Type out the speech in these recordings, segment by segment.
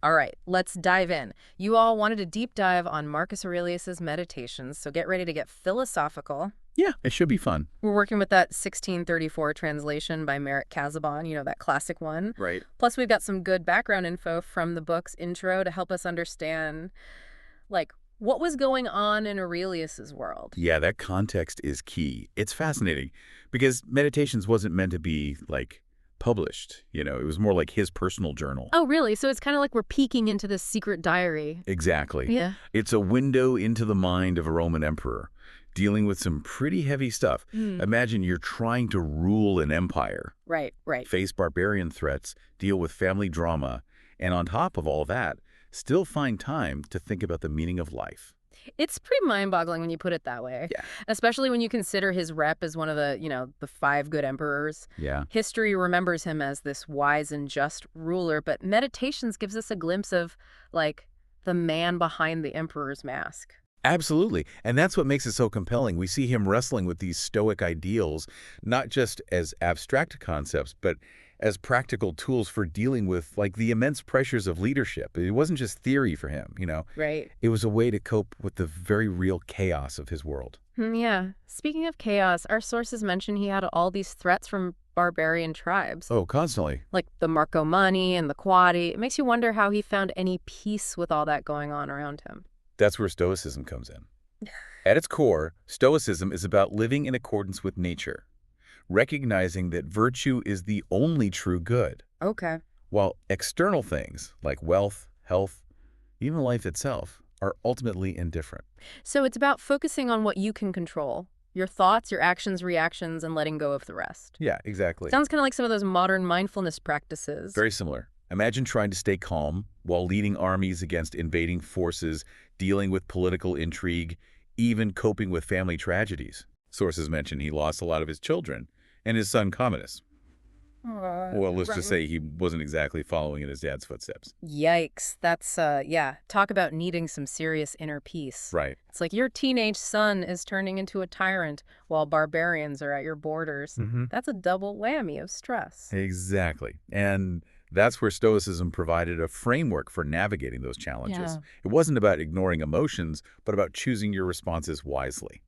All right, let's dive in. You all wanted a deep dive on Marcus Aurelius's Meditations, so get ready to get philosophical. Yeah, it should be fun. We're working with that 1634 translation by Merritt Casaubon, that classic one. Right. Plus, we've got some good background info from the book's intro to help us understand, like, what was going on in Aurelius's world. Yeah, that context is key. It's fascinating because Meditations wasn't meant to be, like, published. It was more like his personal journal. Oh, really? So it's kind of like we're peeking into this secret diary. Exactly. Yeah. It's a window into the mind of a Roman emperor, dealing with some pretty heavy stuff. Mm. Imagine you're trying to rule an empire, Right, right. face barbarian threats, deal with family drama, and on top of all that, still find time to think about the meaning of life. It's pretty mind-boggling when you put it that way, Yeah. especially when you consider his rep as one of the five good emperors. Yeah. History remembers him as this wise and just ruler, but Meditations gives us a glimpse of, like, the man behind the emperor's mask. Absolutely. And that's what makes it so compelling. We see him wrestling with these Stoic ideals, not just as abstract concepts, but as practical tools for dealing with, like, the immense pressures of leadership. It wasn't just theory for him. Right. It was a way to cope with the very real chaos of his world. Yeah. Speaking of chaos, our sources mention he had all these threats from barbarian tribes, Oh, constantly. like the Marcomanni and the Quadi. It makes you wonder how he found any peace with all that going on around him. That's where Stoicism comes in. At its core, Stoicism is about living in accordance with nature, recognizing that virtue is the only true good, Okay. while external things like wealth, health, even life itself are ultimately indifferent. So it's about focusing on what you can control, your thoughts, your actions, reactions, and letting go of the rest. Yeah, exactly. Sounds kind of like some of those modern mindfulness practices. Very similar. Imagine trying to stay calm while leading armies against invading forces, dealing with political intrigue, even coping with family tragedies. Sources mention he lost a lot of his children and his son Commodus. Well, let's just say he wasn't exactly following in his dad's footsteps. Yikes. That's, yeah, talk about needing some serious inner peace. Right. It's like your teenage son is turning into a tyrant while barbarians are at your borders. That's a double whammy of stress. Exactly. And that's where Stoicism provided a framework for navigating those challenges. It wasn't about ignoring emotions, but about choosing your responses wisely.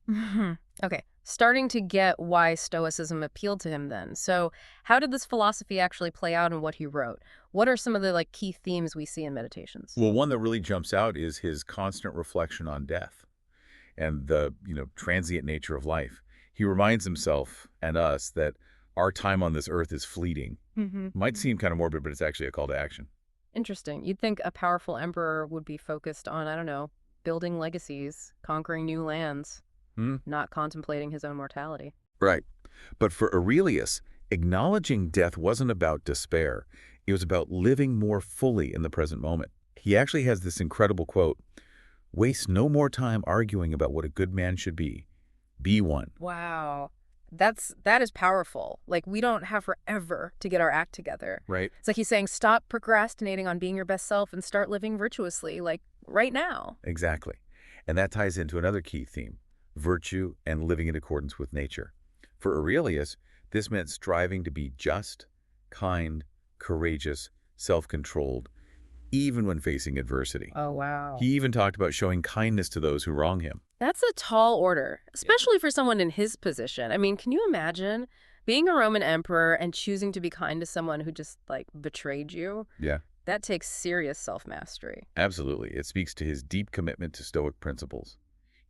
Okay, starting to get why Stoicism appealed to him then. So how did this philosophy actually play out in what he wrote? What are some of the key themes we see in Meditations? Well, one that really jumps out is his constant reflection on death and the, transient nature of life. He reminds himself and us that our time on this earth is fleeting. Might seem kind of morbid, but it's actually a call to action. Interesting. You'd think a powerful emperor would be focused on, I don't know, building legacies, conquering new lands, not contemplating his own mortality. Right. But for Aurelius, acknowledging death wasn't about despair. It was about living more fully in the present moment. He actually has this incredible quote, "Waste no more time arguing about what a good man should be. Be one." Wow. That is powerful. Like, we don't have forever to get our act together. Right. It's like he's saying, stop procrastinating on being your best self and start living virtuously, like right now. Exactly. And that ties into another key theme, virtue and living in accordance with nature. For Aurelius, this meant striving to be just, kind, courageous, self-controlled, even when facing adversity. Oh, wow. He even talked about showing kindness to those who wrong him. That's a tall order, especially for someone in his position. I mean, can you imagine being a Roman emperor and choosing to be kind to someone who just, betrayed you? Yeah, That takes serious self-mastery. absolutely. It speaks to his deep commitment to Stoic principles.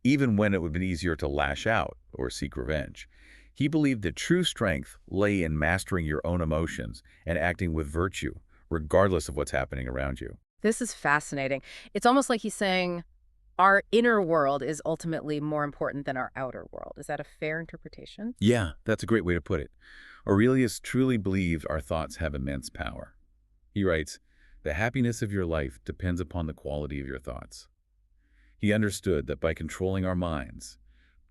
Even when it would have been easier to lash out or seek revenge, he believed that true strength lay in mastering your own emotions and acting with virtue, regardless of what's happening around you. This is fascinating. It's almost like he's saying our inner world is ultimately more important than our outer world. Is that a fair interpretation? Yeah, that's a great way to put it. Aurelius truly believed our thoughts have immense power. He writes, "The happiness of your life depends upon the quality of your thoughts." He understood that by controlling our minds,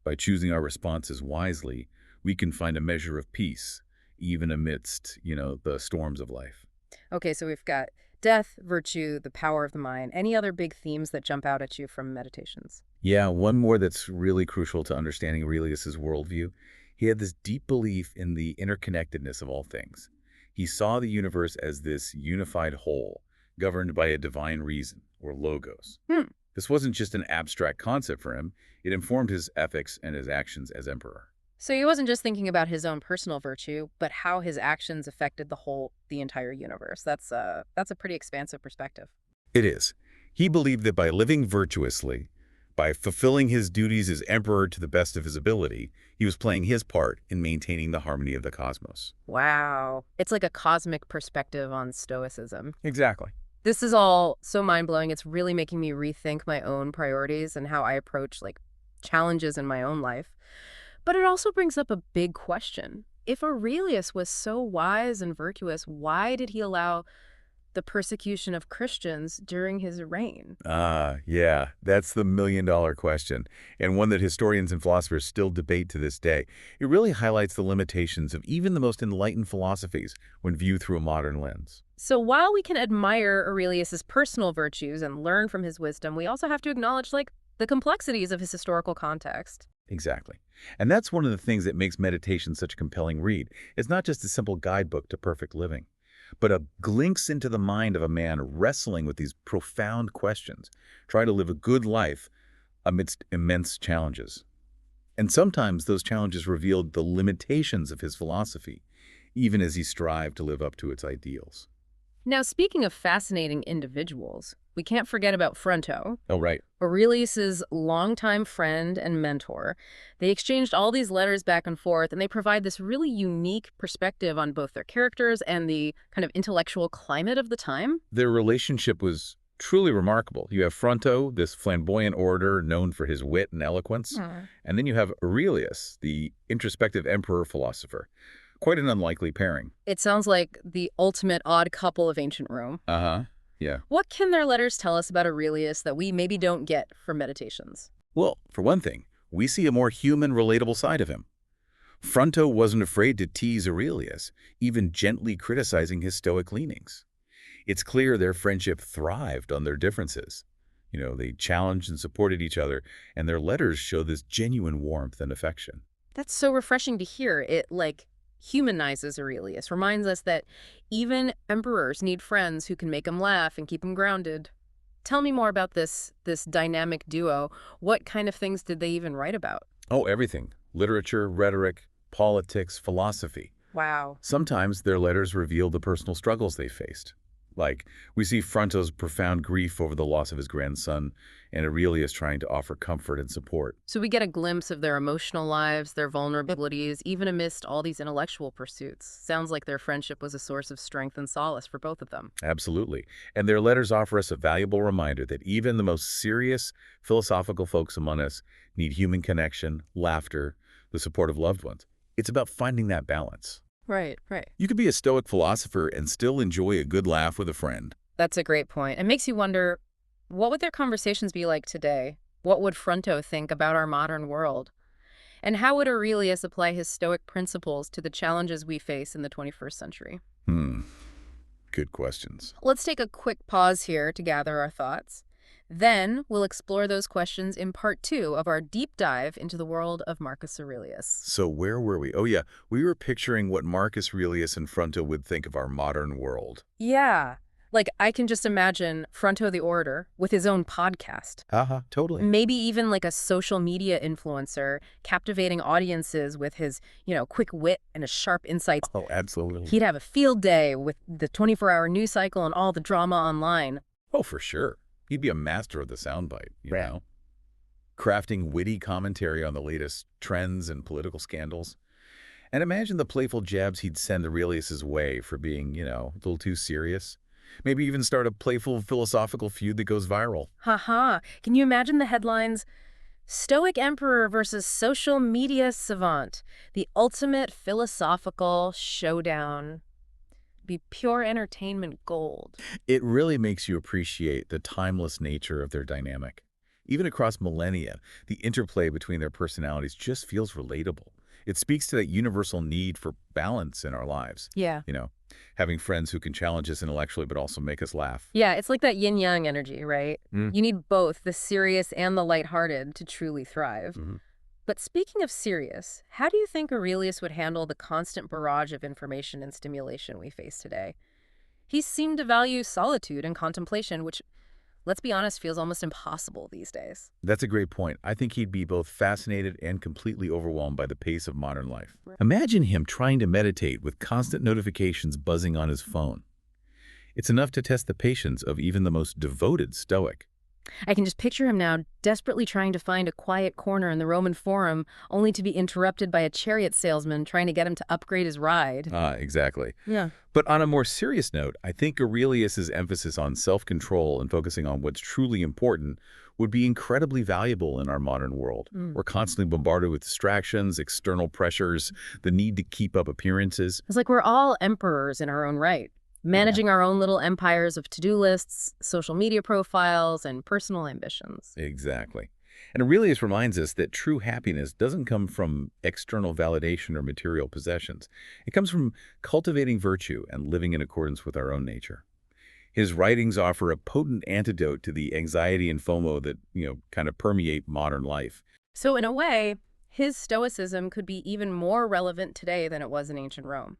by choosing our responses wisely, we can find a measure of peace, even amidst, the storms of life. Okay, so we've got death, virtue, the power of the mind. Any other big themes that jump out at you from Meditations? Yeah, one more that's really crucial to understanding Aurelius's worldview. He had this deep belief in the interconnectedness of all things. He saw the universe as this unified whole, governed by a divine reason, or logos. Hmm. This wasn't just an abstract concept for him. It informed his ethics and his actions as emperor. So he wasn't just thinking about his own personal virtue, but how his actions affected the entire universe. That's a pretty expansive perspective. It is. He believed that by living virtuously, by fulfilling his duties as emperor to the best of his ability, he was playing his part in maintaining the harmony of the cosmos. Wow. It's like a cosmic perspective on Stoicism. Exactly. This is all so mind-blowing. It's really making me rethink my own priorities and how I approach challenges in my own life. But it also brings up a big question. If Aurelius was so wise and virtuous, why did he allow the persecution of Christians during his reign? Yeah, that's the million-dollar question, and one that historians and philosophers still debate to this day. It really highlights the limitations of even the most enlightened philosophies when viewed through a modern lens. So while we can admire Aurelius's personal virtues and learn from his wisdom, we also have to acknowledge the complexities of his historical context. Exactly. And that's one of the things that makes meditation such a compelling read. It's not just a simple guidebook to perfect living, but a glimpse into the mind of a man wrestling with these profound questions, trying to live a good life amidst immense challenges. And sometimes those challenges revealed the limitations of his philosophy, even as he strived to live up to its ideals. Now, speaking of fascinating individuals, we can't forget about Fronto, Oh, right. Aurelius's longtime friend and mentor. They exchanged all these letters back and forth, and they provide this really unique perspective on both their characters and the kind of intellectual climate of the time. Their relationship was truly remarkable. You have Fronto, this flamboyant orator known for his wit and eloquence, and then you have Aurelius, the introspective emperor philosopher. Quite an unlikely pairing. It sounds like the ultimate odd couple of ancient Rome. Uh-huh. Yeah. What can their letters tell us about Aurelius that we maybe don't get from Meditations? Well, for one thing, we see a more human, relatable side of him. Fronto wasn't afraid to tease Aurelius, even gently criticizing his Stoic leanings. It's clear their friendship thrived on their differences. They challenged and supported each other, and their letters show this genuine warmth and affection. That's so refreshing to hear. It, humanizes Aurelius, reminds us that even emperors need friends who can make them laugh and keep them grounded. Tell me more about this dynamic duo. What kind of things did they even write about? Oh, everything. Literature, rhetoric, politics, philosophy. Wow. Sometimes their letters reveal the personal struggles they faced. Like, we see Fronto's profound grief over the loss of his grandson, and Aurelius trying to offer comfort and support. So we get a glimpse of their emotional lives, their vulnerabilities, even amidst all these intellectual pursuits. Sounds like their friendship was a source of strength and solace for both of them. Absolutely. And their letters offer us a valuable reminder that even the most serious philosophical folks among us need human connection, laughter, the support of loved ones. It's about finding that balance. Right, right. You could be a Stoic philosopher and still enjoy a good laugh with a friend. That's a great point. It makes you wonder, what would their conversations be like today? What would Fronto think about our modern world? And how would Aurelius apply his Stoic principles to the challenges we face in the 21st century? Good questions. Let's take a quick pause here to gather our thoughts. Then we'll explore those questions in part 2 of our deep dive into the world of Marcus Aurelius. So where were we? Oh, yeah. We were picturing what Marcus Aurelius and Fronto would think of our modern world. Yeah. I can just imagine Fronto the orator with his own podcast. Totally. Maybe even a social media influencer, captivating audiences with his, quick wit and his sharp insights. Oh, absolutely. He'd have a field day with the 24-hour news cycle and all the drama online. Oh, for sure. He'd be a master of the soundbite, you know? Crafting witty commentary on the latest trends and political scandals. And imagine the playful jabs he'd send Aurelius's way for being, a little too serious. Maybe even start a playful philosophical feud that goes viral. Haha. Can you imagine the headlines? Stoic Emperor versus Social Media Savant. The ultimate philosophical showdown. Be pure entertainment gold. It really makes you appreciate the timeless nature of their dynamic. Even across millennia, the interplay between their personalities just feels relatable. It speaks to that universal need for balance in our lives. Yeah. Having friends who can challenge us intellectually but also make us laugh. Yeah, it's like that yin-yang energy, right? You need both the serious and the lighthearted to truly thrive. But speaking of serious, how do you think Aurelius would handle the constant barrage of information and stimulation we face today? He seemed to value solitude and contemplation, which, let's be honest, feels almost impossible these days. That's a great point. I think he'd be both fascinated and completely overwhelmed by the pace of modern life. Right. Imagine him trying to meditate with constant notifications buzzing on his phone. It's enough to test the patience of even the most devoted Stoic. I can just picture him now, desperately trying to find a quiet corner in the Roman Forum, only to be interrupted by a chariot salesman trying to get him to upgrade his ride. Exactly. Yeah. But on a more serious note, I think Aurelius's emphasis on self-control and focusing on what's truly important would be incredibly valuable in our modern world. Mm. We're constantly bombarded with distractions, external pressures, the need to keep up appearances. It's like we're all emperors in our own right, managing our own little empires of to-do lists, social media profiles, and personal ambitions. Exactly. And Aurelius reminds us that true happiness doesn't come from external validation or material possessions. It comes from cultivating virtue and living in accordance with our own nature. His writings offer a potent antidote to the anxiety and FOMO that, kind of permeate modern life. So in a way, his Stoicism could be even more relevant today than it was in ancient Rome.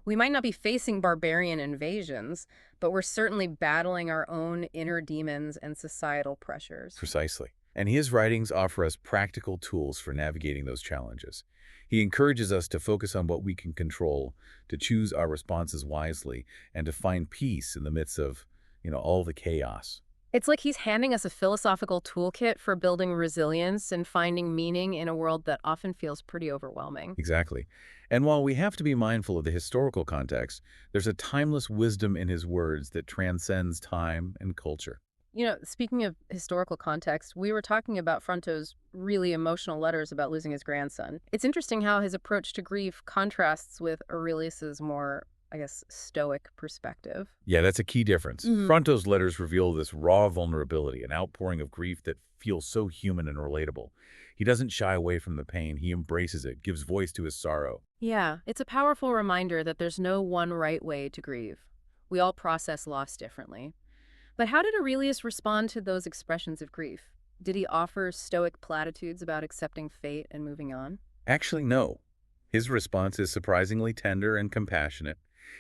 We might not be facing barbarian invasions, but we're certainly battling our own inner demons and societal pressures. Precisely. And his writings offer us practical tools for navigating those challenges. He encourages us to focus on what we can control, to choose our responses wisely, and to find peace in the midst of, all the chaos. It's like he's handing us a philosophical toolkit for building resilience and finding meaning in a world that often feels pretty overwhelming. Exactly. And while we have to be mindful of the historical context, there's a timeless wisdom in his words that transcends time and culture. Speaking of historical context, we were talking about Fronto's really emotional letters about losing his grandson. It's interesting how his approach to grief contrasts with Aurelius's more, I guess, stoic perspective. Yeah, that's a key difference. Mhm. Fronto's letters reveal this raw vulnerability, an outpouring of grief that feels so human and relatable. He doesn't shy away from the pain. He embraces it, gives voice to his sorrow. Yeah, it's a powerful reminder that there's no one right way to grieve. We all process loss differently. But how did Aurelius respond to those expressions of grief? Did he offer stoic platitudes about accepting fate and moving on? Actually, no. His response is surprisingly tender and compassionate.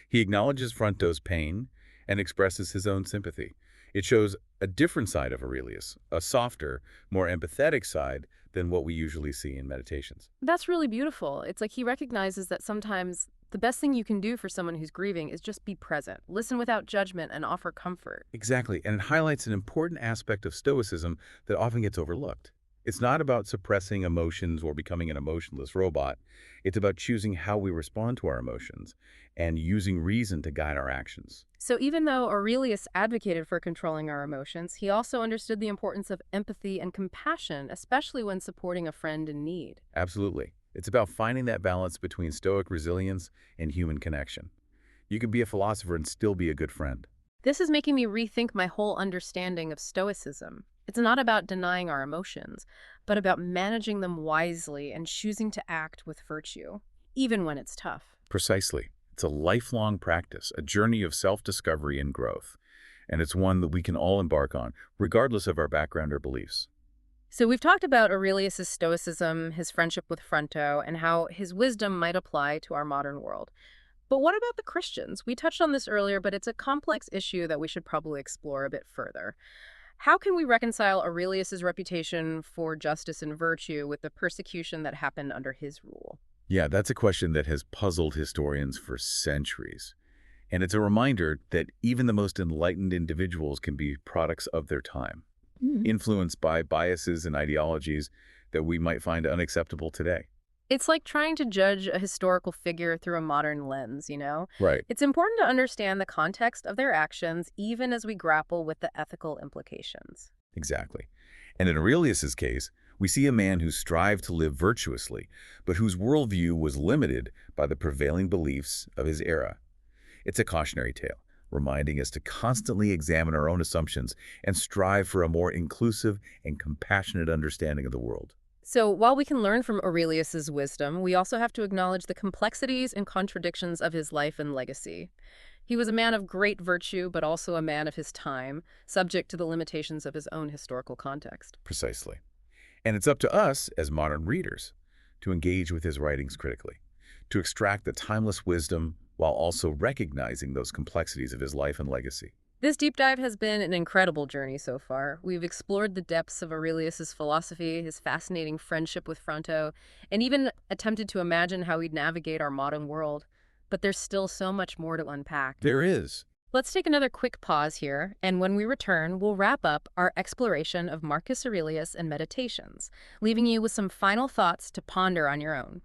He acknowledges Fronto's pain and expresses his own sympathy. It shows a different side of Aurelius, a softer, more empathetic side than what we usually see in meditations. That's really beautiful. It's like he recognizes that sometimes the best thing you can do for someone who's grieving is just be present, listen without judgment, and offer comfort. Exactly, and it highlights an important aspect of Stoicism that often gets overlooked. It's not about suppressing emotions or becoming an emotionless robot. It's about choosing how we respond to our emotions and using reason to guide our actions. So even though Aurelius advocated for controlling our emotions, he also understood the importance of empathy and compassion, especially when supporting a friend in need. Absolutely. It's about finding that balance between Stoic resilience and human connection. You can be a philosopher and still be a good friend. This is making me rethink my whole understanding of Stoicism. It's not about denying our emotions, but about managing them wisely and choosing to act with virtue, even when it's tough. Precisely. It's a lifelong practice, a journey of self-discovery and growth, and it's one that we can all embark on, regardless of our background or beliefs. So we've talked about Aurelius's Stoicism, his friendship with Fronto, and how his wisdom might apply to our modern world. But what about the Christians? We touched on this earlier, but it's a complex issue that we should probably explore a bit further. How can we reconcile Aurelius's reputation for justice and virtue with the persecution that happened under his rule? Yeah, that's a question that has puzzled historians for centuries. And it's a reminder that even the most enlightened individuals can be products of their time, influenced by biases and ideologies that we might find unacceptable today. It's like trying to judge a historical figure through a modern lens. Right. It's important to understand the context of their actions, even as we grapple with the ethical implications. Exactly. And in Aurelius's case, we see a man who strived to live virtuously, but whose worldview was limited by the prevailing beliefs of his era. It's a cautionary tale, reminding us to constantly examine our own assumptions and strive for a more inclusive and compassionate understanding of the world. So while we can learn from Aurelius's wisdom, we also have to acknowledge the complexities and contradictions of his life and legacy. He was a man of great virtue, but also a man of his time, subject to the limitations of his own historical context. Precisely. And it's up to us, as modern readers, to engage with his writings critically, to extract the timeless wisdom, while also recognizing those complexities of his life and legacy. This deep dive has been an incredible journey so far. We've explored the depths of Aurelius's philosophy, his fascinating friendship with Fronto, and even attempted to imagine how he'd navigate our modern world. But there's still so much more to unpack. There is. Let's take another quick pause here, and when we return, we'll wrap up our exploration of Marcus Aurelius and Meditations, leaving you with some final thoughts to ponder on your own.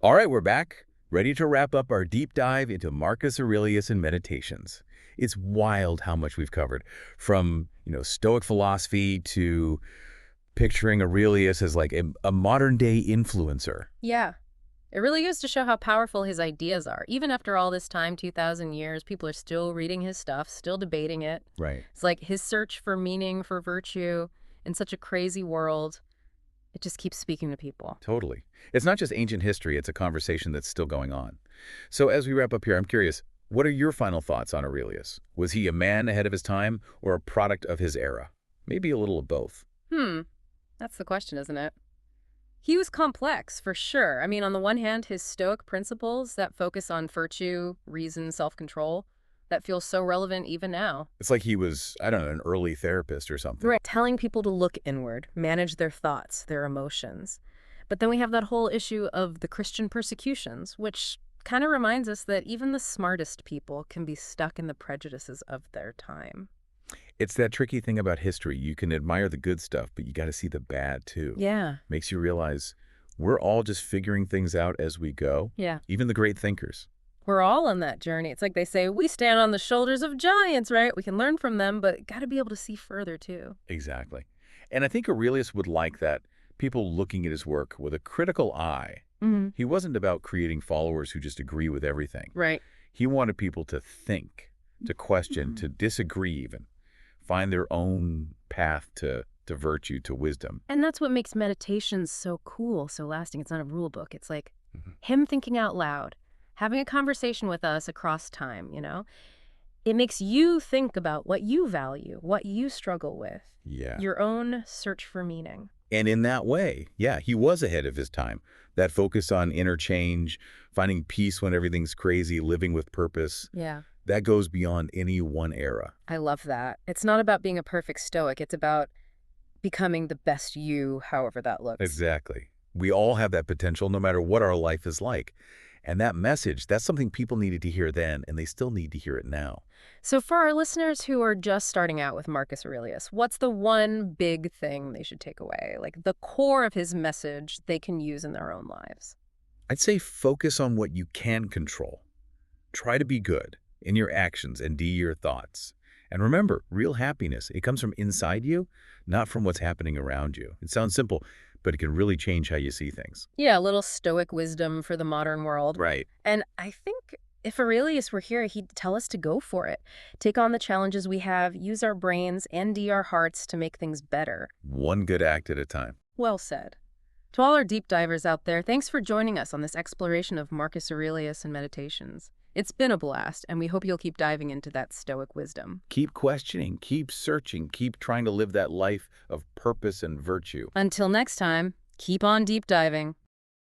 All right, we're back, ready to wrap up our deep dive into Marcus Aurelius and Meditations. It's wild how much we've covered, from, Stoic philosophy to picturing Aurelius as like a modern-day influencer. Yeah. It really goes to show how powerful his ideas are. Even after all this time, 2,000 years, people are still reading his stuff, still debating it. Right. It's like his search for meaning, for virtue, in such a crazy world. It just keeps speaking to people. Totally. It's not just ancient history, it's a conversation that's still going on. So as we wrap up here, I'm curious, what are your final thoughts on Aurelius? Was he a man ahead of his time or a product of his era? Maybe a little of both. That's the question, isn't it? He was complex, for sure. I mean, on the one hand, his Stoic principles that focus on virtue, reason, self-control, that feels so relevant even now. It's like he was, I don't know, an early therapist or something. Right. Telling people to look inward, manage their thoughts, their emotions. But then we have that whole issue of the Christian persecutions, which kind of reminds us that even the smartest people can be stuck in the prejudices of their time. It's that tricky thing about history. You can admire the good stuff, but you got to see the bad too. Yeah. Makes you realize we're all just figuring things out as we go, Yeah. even the great thinkers. We're all on that journey. It's like they say, we stand on the shoulders of giants, right? We can learn from them, but got to be able to see further too. Exactly. And I think Aurelius would like that, people looking at his work with a critical eye. He wasn't about creating followers who just agree with everything. Right. He wanted people to think, to question, to disagree even, find their own path to virtue, to wisdom. And that's what makes meditations so cool, so lasting. It's not a rule book. It's like Mhm. him thinking out loud, having a conversation with us across time. It makes you think about what you value, what you struggle with, Yeah. your own search for meaning. And in that way, yeah, he was ahead of his time. That focus on inner change, finding peace when everything's crazy, living with purpose, Yeah, that goes beyond any one era. I love that. It's not about being a perfect stoic. It's about becoming the best you, however that looks. Exactly. We all have that potential no matter what our life is like. And that message, that's something people needed to hear then, and they still need to hear it now. So for our listeners who are just starting out with Marcus Aurelius, what's the one big thing they should take away? Like the core of his message they can use in their own lives? I'd say focus on what you can control. Try to be good in your actions and do your thoughts. And remember, real happiness, it comes from inside you, not from what's happening around you. It sounds simple, but it can really change how you see things. Yeah, a little stoic wisdom for the modern world. Right. And I think if Aurelius were here, he'd tell us to go for it. Take on the challenges we have, use our brains and our hearts to make things better. One good act at a time. Well said. To all our deep divers out there, thanks for joining us on this exploration of Marcus Aurelius and Meditations. It's been a blast, and we hope you'll keep diving into that stoic wisdom. Keep questioning, keep searching, keep trying to live that life of purpose and virtue. Until next time, keep on deep diving.